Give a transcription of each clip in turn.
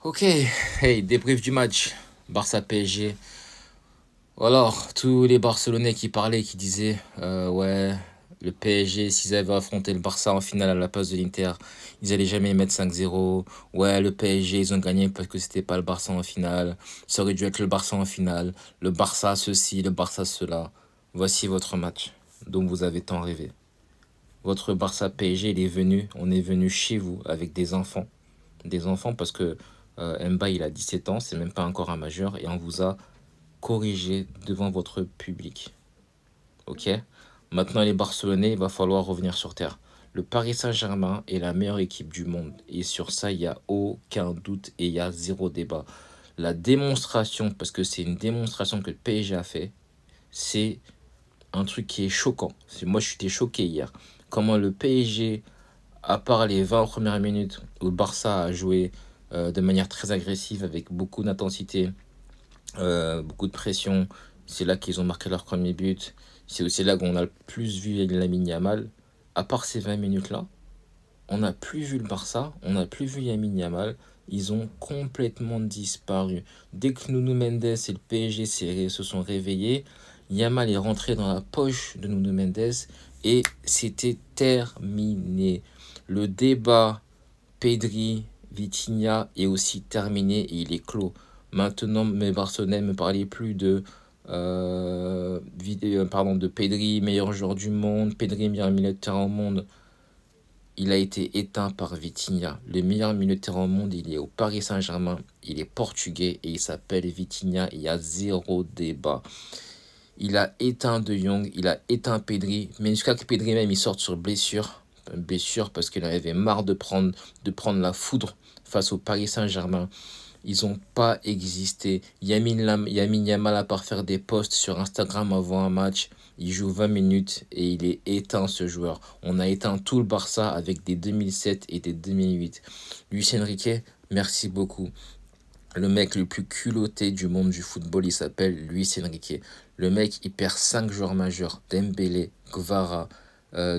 Ok, hey, débrief du match. Barça PSG. Alors, tous les Barcelonais qui parlaient, qui disaient, ouais, le PSG, s'ils avaient affronté le Barça en finale à la place de l'Inter, ils allaient jamais mettre 5-0. Ouais, le PSG, ils ont gagné parce que c'était pas le Barça en finale. Ça aurait dû être le Barça en finale. Le Barça ceci, le Barça cela. Voici votre match dont vous avez tant rêvé. Votre Barça PSG, il est venu, on est venu chez vous avec des enfants. Des enfants parce que Mba, il a 17 ans, c'est même pas encore un majeur, et on vous a corrigé devant votre public. Ok. Maintenant, les Barcelonais, il va falloir revenir sur terre. Le Paris Saint-Germain est la meilleure équipe du monde. Et sur ça, il n'y a aucun doute et il y a zéro débat. La démonstration, parce que c'est une démonstration que le PSG a fait, c'est un truc qui est choquant. Moi, je suis choqué hier. Comment le PSG, à part les 20 premières minutes où le Barça a joué de manière très agressive, avec beaucoup d'intensité, beaucoup de pression, c'est là qu'ils ont marqué leur premier but. C'est aussi là qu'on a le plus vu Lamine Yamal. À part ces 20 minutes-là, on n'a plus vu le Barça, on n'a plus vu Lamine Yamal. Ils ont complètement disparu. Dès que Nuno Mendes et le PSG se sont réveillés, Yamal est rentré dans la poche de Nuno Mendes et c'était terminé. Le débat Pedri, Vitinha est aussi terminé et il est clos. Maintenant, mes Barcelonais ne me parlaient plus de Pedri, meilleur joueur du monde, Pedri, meilleur milieu de terrain au monde. Il a été éteint par Vitinha. Le meilleur milieu de terrain au monde, il est au Paris Saint-Germain. Il est portugais et il s'appelle Vitinha. Il y a zéro débat. Il a éteint De Jong, il a éteint Pedri. Mais jusqu'à que Pedri même il sorte sur blessure. Blessure parce qu'il en avait marre de prendre la foudre face au Paris Saint-Germain. Ils n'ont pas existé. Yamin Yamal, à part faire des posts sur Instagram avant un match, il joue 20 minutes et il est éteint, ce joueur. On a éteint tout le Barça avec des 2007 et des 2008. Luis Enrique, merci beaucoup. Le mec le plus culotté du monde du football, il s'appelle Luis Enrique. Le mec, il perd 5 joueurs majeurs. Dembélé, Kvara,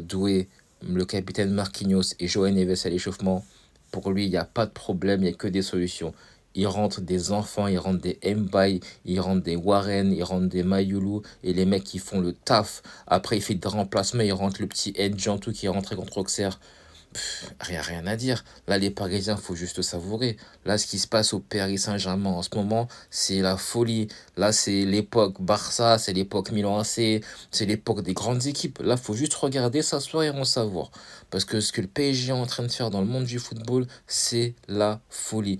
Doué, le capitaine Marquinhos et João Neves à l'échauffement. Pour lui, il n'y a pas de problème, il n'y a que des solutions. Il rentre des enfants, il rentre des Mbaye, il rentre des Warren, il rentre des Mayulu, et les mecs qui font le taf. Après, il fait des remplacements, il rentre le petit Edjantou qui est rentré contre Auxerre. Rien à dire. Là, les Parisiens, faut juste savourer. Là, ce qui se passe au Paris Saint-Germain en ce moment, c'est la folie. Là, c'est l'époque Barça, c'est l'époque Milan AC, c'est l'époque des grandes équipes. Là, faut juste regarder, s'asseoir et en savoir. Parce que ce que le PSG est en train de faire dans le monde du football, c'est la folie.